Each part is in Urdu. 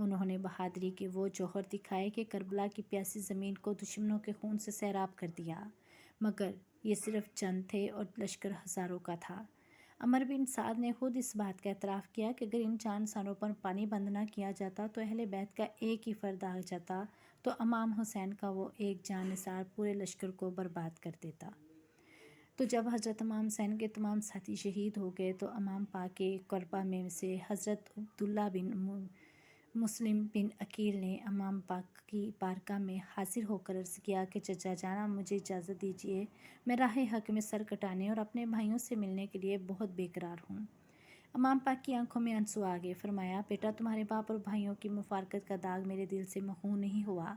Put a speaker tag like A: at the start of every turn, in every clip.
A: انہوں نے بہادری کے وہ جوہر دکھائے کہ کربلا کی پیاسی زمین کو دشمنوں کے خون سے سیراب کر دیا، مگر یہ صرف چند تھے اور لشکر ہزاروں کا تھا۔ عمر بن سعد نے خود اس بات کا اعتراف کیا کہ اگر ان چاند سانوں پر پانی بند نہ کیا جاتا تو اہل بیت کا ایک ہی فرد آ جاتا تو امام حسین کا وہ ایک جاں نثار پورے لشکر کو برباد کر دیتا۔ تو جب حضرت امام حسین کے تمام ساتھی شہید ہو گئے تو امام پاک کے قربا میں سے حضرت عبداللہ بن مسلم بن عقیل نے امام پاک کی بارگاہ میں حاضر ہو کر عرض کیا کہ چچا جانا، مجھے اجازت دیجیے، میں راہ حق میں سر کٹانے اور اپنے بھائیوں سے ملنے کے لیے بہت بے قرار ہوں۔ امام پاک کی آنکھوں میں آنسو آ گئے۔ فرمایا، بیٹا، تمہارے باپ اور بھائیوں کی مفارقت کا داغ میرے دل سے محو نہیں ہوا۔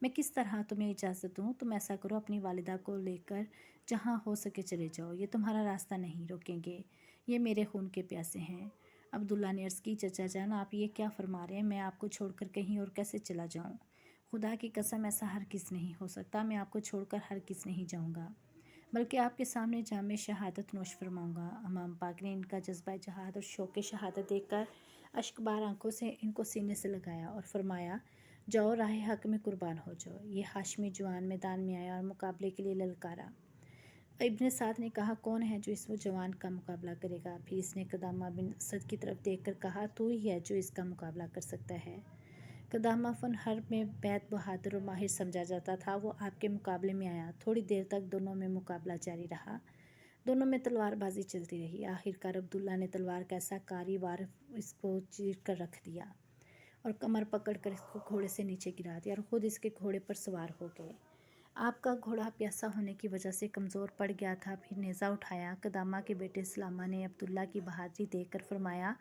A: میں کس طرح تمہیں اجازت دوں؟ تم ایسا کرو، اپنی والدہ کو لے کر جہاں ہو سکے چلے جاؤ، یہ تمہارا راستہ نہیں روکیں گے، یہ میرے خون کے پیاسے ہیں۔ عبداللہ نے عرض کی، چچا جان، آپ یہ کیا فرما رہے ہیں؟ میں آپ کو چھوڑ کر کہیں اور کیسے چلا جاؤں؟ خدا کی قسم، ایسا ہرگز نہیں ہو سکتا، میں آپ کو چھوڑ کر ہرگز نہیں جاؤں گا، بلکہ آپ کے سامنے جام شہادت نوش فرماؤں گا۔ امام پاک نے ان کا جذبہ جہاد اور شوق شہادت دیکھ کر اشک بار آنکھوں سے ان کو سینے سے لگایا اور فرمایا، جاؤ، راہ حق میں قربان ہو جاؤ۔ یہ ہاشمی جوان میدان میں آیا اور مقابلے کے لیے للکارا۔ ابن سعد نے کہا، کون ہے جو اس جوان کا مقابلہ کرے گا؟ پھر اس نے قدامہ بن اسد کی طرف دیکھ کر کہا، تو ہی ہے جو اس کا مقابلہ کر سکتا ہے۔ قدامہ فن حرب میں بیت بہادر اور ماہر سمجھا جاتا تھا، وہ آپ کے مقابلے میں آیا۔ تھوڑی دیر تک دونوں میں مقابلہ جاری رہا، دونوں میں تلوار بازی چلتی رہی۔ آخر کار عبداللہ نے تلوار کا ایسا کاری وار اس کو چیر کر رکھ دیا اور کمر پکڑ کر اس کو گھوڑے سے نیچے گرا دیا اور خود اس کے گھوڑے پر سوار ہو گئے۔ آپ کا گھوڑا پیاسا ہونے کی وجہ سے کمزور پڑ گیا تھا۔ پھر نیزہ اٹھایا۔ قدامہ کے بیٹے سلامہ نے عبداللہ کی بہادری دیکھ کر فرمایا،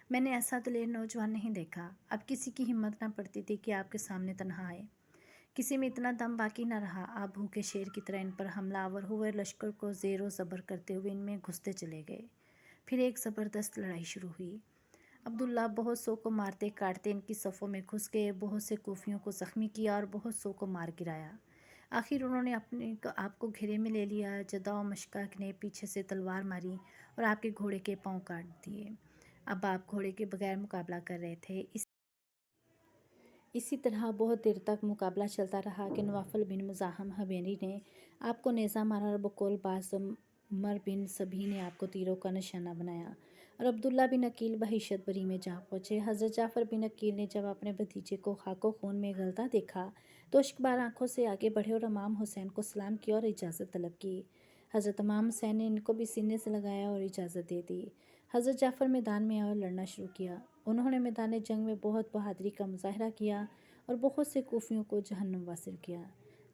A: میں نے ایسا دلیر نوجوان نہیں دیکھا۔ اب کسی کی ہمت نہ پڑتی تھی کہ آپ کے سامنے تنہا آئے، کسی میں اتنا دم باقی نہ رہا۔ آپ بھوکے شیر کی طرح ان پر حملہ آور ہوئے، لشکر کو زیر و زبر کرتے ہوئے ان میں گھستے چلے گئے۔ پھر ایک زبردست لڑائی شروع ہوئی۔ عبداللہ بہت سو کو مارتے کاٹتے ان کی صفوں میں گھس گئے، بہت سے کوفیوں کو زخمی کیا اور بہت سو کو مار گرایا۔ آخر انہوں نے آپ کو گھیرے میں لے لیا۔ جدہ و مشکاک نے پیچھے سے تلوار ماری اور آپ کے گھوڑے کے پاؤں کاٹ دیے۔ اب آپ گھوڑے کے بغیر مقابلہ کر رہے تھے۔ اسی طرح بہت دیر تک مقابلہ چلتا رہا کہ نوفل بن مزاحم حمیری نے آپ کو نیزہ مارا اور بقول باز عمر بن صبیح نے آپ کو تیروں کا نشانہ بنایا اور عبداللہ بن عقیل بحیثیت بری میں جا پہنچے۔ حضرت جعفر بن عقیل نے جب اپنے بھتیجے کو خاک و خون میں گلتا دیکھا تو اشکبار آنکھوں سے آگے بڑھے اور امام حسین کو سلام کیا اور اجازت طلب کی۔ حضرت امام حسین نے ان کو بھی سینے سے لگایا اور اجازت دے دی۔ حضرت جعفر میدان میں آئے اور لڑنا شروع کیا۔ انہوں نے میدان جنگ میں بہت بہادری کا مظاہرہ کیا اور بہت سے کوفیوں کو جہنم واصل کیا۔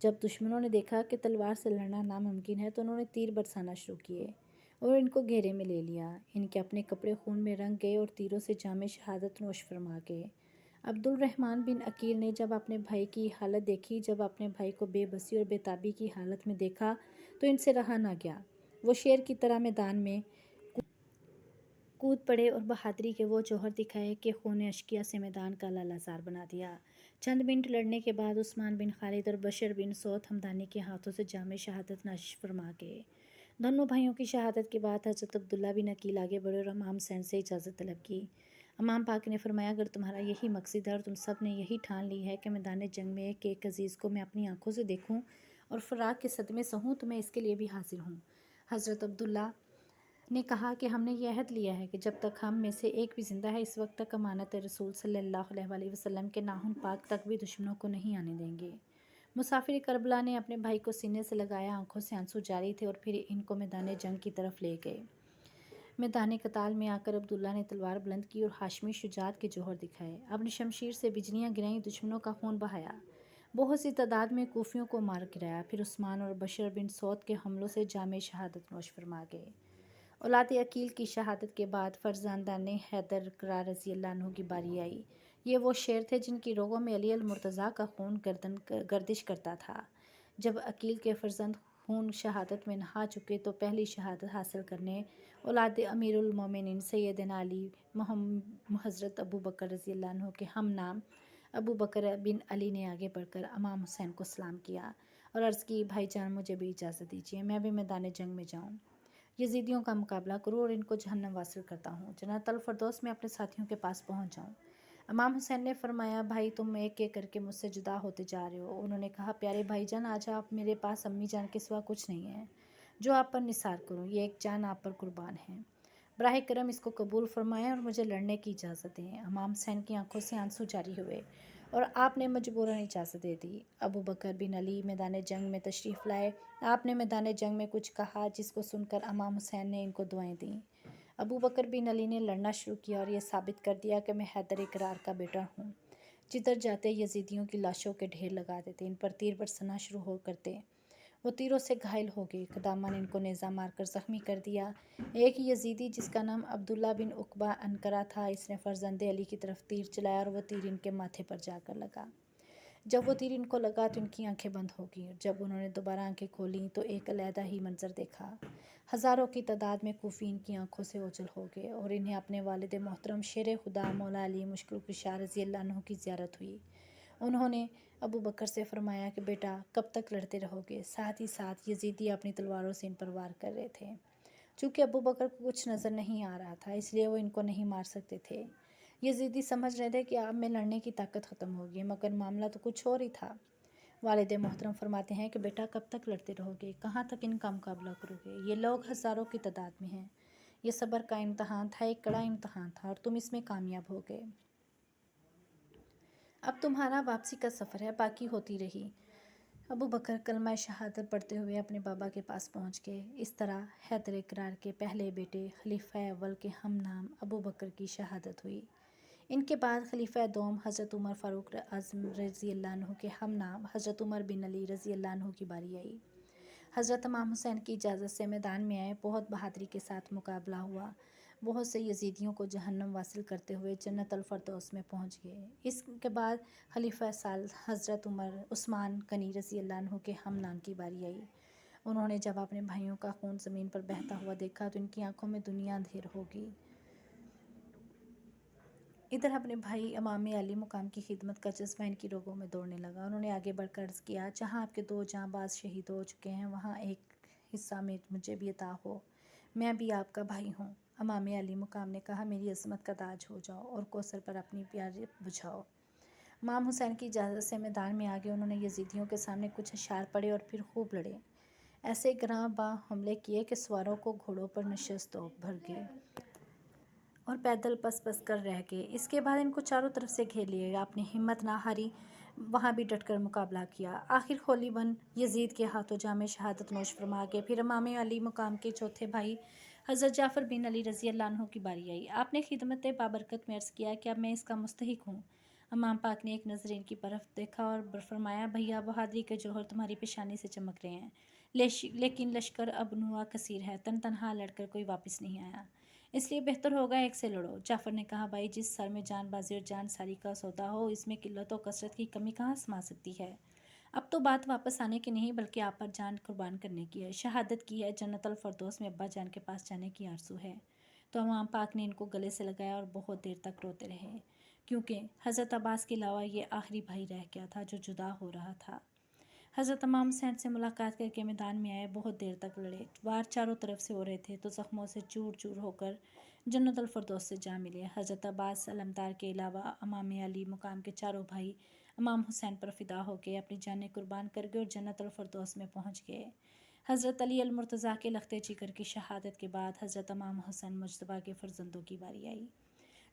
A: جب دشمنوں نے دیکھا کہ تلوار سے لڑنا ناممکن ہے تو انہوں نے تیر برسانا شروع کیے اور ان کو گھیرے میں لے لیا۔ ان کے اپنے کپڑے خون میں رنگ گئے اور تیروں سے جام شہادت نوش فرما گئے۔ عبد الرحمن بن عقیل نے جب اپنے بھائی کی حالت دیکھی، جب اپنے بھائی کو بے بسی اور بے تابی کی حالت میں دیکھا تو ان سے رہا نہ گیا۔ وہ شیر کی طرح میدان میں کود پڑے اور بہادری کے وہ جوہر دکھائے کہ خون اشکیا سے میدان کا لالہزار بنا دیا۔ چند منٹ لڑنے کے بعد عثمان بن خالد اور بشر بن سعود ہمدانی کے ہاتھوں سے جام شہادت نوش فرما گئے۔ دونوں بھائیوں کی شہادت کے بعد حضرت عبداللہ بن عقیل آگے بڑھے اور امام حسین سے اجازت طلب کی۔ امام پاک نے فرمایا، اگر تمہارا یہی مقصد ہے اور تم سب نے یہی ٹھان لی ہے کہ میدان جنگ میں ایک عزیز کو میں اپنی آنکھوں سے دیکھوں اور فراق کے صدمے سہوں تو میں اس کے لیے بھی حاضر ہوں۔ حضرت عبداللہ نے کہا کہ ہم نے یہ عہد لیا ہے کہ جب تک ہم میں سے ایک بھی زندہ ہے اس وقت تک امانت رسول صلی اللہ علیہ وسلم کے ناخن پاک تک بھی دشمنوں کو نہیں آنے دیں گے۔ مسافر کربلا نے اپنے بھائی کو سینے سے لگایا، آنکھوں سے آنسو جاری تھے اور پھر ان کو میدان جنگ کی طرف لے گئے۔ میدان قتال میں آ کر عبداللہ نے تلوار بلند کی اور ہاشمی شجاعت کے جوہر دکھائے۔ اپنی شمشیر سے بجلیاں گرائیں، دشمنوں کا خون بہایا، بہت سی تعداد میں کوفیوں کو مار گرایا، پھر عثمان اور بشر بن سعود کے حملوں سے جام شہادت نوش فرما گئے۔ اولاد عقیل کی شہادت کے بعد فرزندان حیدر کرار رضی اللہ عنہ کی باری آئی۔ یہ وہ شیر تھے جن کی رگوں میں علی المرتضیٰ کا خون گردش کرتا تھا۔ جب عقیل کے فرزند خون شہادت میں نہا چکے تو پہلی شہادت حاصل کرنے اولاد امیر المومنین سیدنا علی حضرت ابو بکر رضی اللہ عنہ کے ہم نام ابو بکر بن علی نے آگے بڑھ کر امام حسین کو سلام کیا اور عرض کی، بھائی جان، مجھے بھی اجازت دیجیے، میں بھی میدان جنگ میں جاؤں، یزیدیوں کا مقابلہ کروں اور ان کو جہنم واصل کرتا ہوں، جنت الفردوس میں اپنے ساتھیوں کے پاس پہنچ جاؤں۔ امام حسین نے فرمایا بھائی تم ایک ایک کر کے مجھ سے جدا ہوتے جا رہے ہو۔ انہوں نے کہا پیارے بھائی جان آج آپ میرے پاس امی جان کے سوا کچھ نہیں ہے جو آپ پر نثار کروں، یہ ایک جان آپ پر قربان ہے، براہ کرم اس کو قبول فرمائیں اور مجھے لڑنے کی اجازت دیں۔ امام حسین کی آنکھوں سے آنسو جاری ہوئے اور آپ نے مجبوراً اجازت دے دی۔ ابو بکر بن علی میدان جنگ میں تشریف لائے۔ آپ نے میدان جنگ میں کچھ کہا جس کو سن کر امام حسین نے ان کو دعائیں دیں۔ ابو بکر بن علی نے لڑنا شروع کیا اور یہ ثابت کر دیا کہ میں حیدر اقرار کا بیٹا ہوں۔ جدھر جاتے یزیدیوں کی لاشوں کے ڈھیر لگا دیتے، ان پر تیر برسنا شروع ہو کرتے، وہ تیروں سے گھائل ہو گئے، اقدامہ نے ان کو نیزہ مار کر زخمی کر دیا۔ ایک یزیدی جس کا نام عبداللہ بن عقبہ انقرہ تھا، اس نے فرزند علی کی طرف تیر چلایا اور وہ تیر ان کے ماتھے پر جا کر لگا۔ جب وہ تیر ان کو لگا تو ان کی آنکھیں بند ہو گئیں اور جب انہوں نے دوبارہ آنکھیں کھولیں تو ایک علیحدہ ہی منظر دیکھا۔ ہزاروں کی تعداد میں کوفی ان کی آنکھوں سے اوجھل ہو گئے اور انہیں اپنے والد محترم شیر خدا مولا علی مشکل کشا رضی اللہ عنہ کی زیارت ہوئی۔ انہوں نے ابو بکر سے فرمایا کہ بیٹا کب تک لڑتے رہو گے؟ ساتھ ہی ساتھ یزیدی اپنی تلواروں سے ان پر وار کر رہے تھے۔ چونکہ ابو بکر کو کچھ نظر نہیں آ رہا تھا اس لیے وہ ان کو نہیں مار سکتے تھے۔ یزیدی سمجھ رہے تھے کہ اب میں لڑنے کی طاقت ختم ہوگی، مگر معاملہ تو کچھ اور ہی تھا۔ والد محترم فرماتے ہیں کہ بیٹا کب تک لڑتے رہو گے؟ کہاں تک ان کا مقابلہ کرو گے؟ یہ لوگ ہزاروں کی تعداد میں ہیں، یہ صبر کا امتحان تھا، ایک کڑا امتحان تھا اور تم اس میں کامیاب ہو گئے۔ اب تمہارا واپسی کا سفر ہے، باقی ہوتی رہی۔ ابو بکر کلمہ شہادت پڑھتے ہوئے اپنے بابا کے پاس پہنچ گئے۔ اس طرح حیدر اقرار کے پہلے بیٹے خلیفہ اول کے ہم نام ابو بکر کی شہادت ہوئی۔ ان کے بعد خلیفہ دوم حضرت عمر فاروق اعظم رضی اللہ عنہ کے ہم نام حضرت عمر بن علی رضی اللہ عنہ کی باری آئی۔ حضرت امام حسین کی اجازت سے میدان میں آئے، بہت بہادری کے ساتھ مقابلہ ہوا، بہت سے یزیدیوں کو جہنم واصل کرتے ہوئے جنت الفردوس میں پہنچ گئے۔ اس کے بعد خلیفہ سال حضرت عثمان غنی رضی اللہ عنہ کے ہم نام کی باری آئی۔ انہوں نے جب اپنے بھائیوں کا خون زمین پر بہتا ہوا دیکھا تو ان کی آنکھوں میں دنیا اندھیر ہو گئی۔ ادھر اپنے بھائی امام علی مقام کی خدمت کا جذبہ ان کی رگوں میں دوڑنے لگا۔ انہوں نے آگے بڑھ کر عرض کیا جہاں آپ کے 2 جاں باز شہید ہو چکے ہیں وہاں ایک حصہ مجھے بھی عطا ہو، میں بھی آپ کا بھائی ہوں۔ امام علی مقام نے کہا میری عظمت کا تاج ہو جاؤ اور کوثر پر اپنی پیار بجھاؤ۔ امام حسین کی اجازت سے میدان میں آگے انہوں نے یزیدیوں کے سامنے کچھ اشعار پڑھے اور پھر خوب لڑے، ایسے گراں باں حملے کیے کہ سواروں کو گھوڑوں پر نشست بھر گئے اور پیدل پس پس کر رہ گئے۔ اس کے بعد ان کو چاروں طرف سے گھیر لیا گیا، اپنی ہمت نہ ہاری، وہاں بھی ڈٹ کر مقابلہ کیا۔ آخر خولی بن یزید کے ہاتھوں جام شہادت نوش فرما گئے۔ پھر امام علی مقام کے چوتھے بھائی حضرت جعفر بن علی رضی اللہ عنہ کی باری آئی۔ آپ نے خدمت بابرکت میں عرض کیا کہ اب میں اس کا مستحق ہوں۔ امام پاک نے ایک نظر ان کی طرف دیکھا اور فرمایا بھیا بہادری کے جوہر تمہاری پیشانی سے چمک رہے ہیں، لیکن لشکر اب نوا کثیر ہے، تنہا لڑ کر کوئی واپس نہیں آیا، اس لیے بہتر ہوگا ایک سے لڑو۔ جعفر نے کہا بھائی جس سر میں جان بازی اور جان ساری کا سودا ہو اس میں قلت و کثرت کی کمی کہاں سما سکتی ہے؟ اب تو بات واپس آنے کی نہیں بلکہ آپ پر جان قربان کرنے کی ہے، شہادت کی ہے، جنت الفردوس میں ابا جان کے پاس جانے کی آرزو ہے۔ تو امام پاک نے ان کو گلے سے لگایا اور بہت دیر تک روتے رہے، کیونکہ حضرت عباس کے علاوہ یہ آخری بھائی رہ گیا تھا جو جدا ہو رہا تھا۔ حضرت امام حسین سے ملاقات کر کے میدان میں آئے، بہت دیر تک لڑے، وار چاروں طرف سے ہو رہے تھے تو زخموں سے چور چور ہو کر جنت الفردوس سے جا ملے۔ حضرت عباس علمدار کے علاوہ امام علی مقام کے چاروں بھائی امام حسین پر فدا ہو کے اپنی جانیں قربان کر گئے اور جنت الفردوس میں پہنچ گئے۔ حضرت علی المرتضیٰ کے لخت جگر کی شہادت کے بعد حضرت امام حسن مجتبیٰ کے فرزندوں کی باری آئی۔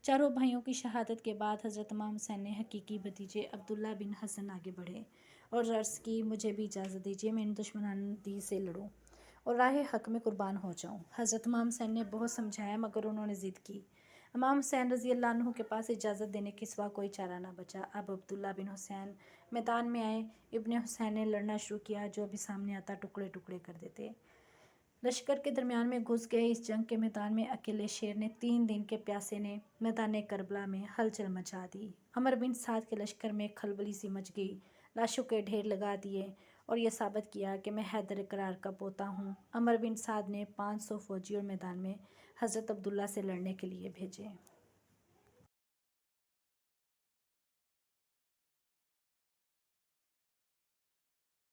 A: چاروں بھائیوں کی شہادت کے بعد حضرت امام حسین نے حقیقی بھتیجے عبداللہ بن حسن آگے بڑھے اور عرض کی مجھے بھی اجازت دیجیے میں ان دشمنان دی سے لڑوں اور راہ حق میں قربان ہو جاؤں۔ حضرت امام حسین نے بہت سمجھایا مگر انہوں نے ضد کی۔ امام حسین رضی اللہ عنہ کے پاس اجازت دینے کے سوا کوئی چارہ نہ بچا۔ اب عبداللہ بن حسین میدان میں آئے، ابن حسین نے لڑنا شروع کیا، جو بھی سامنے آتا ٹکڑے ٹکڑے کر دیتے، لشکر کے درمیان میں گھس گئے۔ اس جنگ کے میدان میں اکیلے شیر نے 3 دن کے پیاسے نے میدان کربلا میں ہلچل مچا دی۔ عمر بن سعد کے لشکر میں کھلبلی سی مچ گئی، لاشوں کے ڈھیر لگا دیے اور یہ ثابت کیا کہ میں حیدر اقرار کا پوتا ہوں۔ عمر بن سعد نے 500 فوجی اور میدان میں حضرت عبداللہ سے لڑنے کے لیے بھیجے۔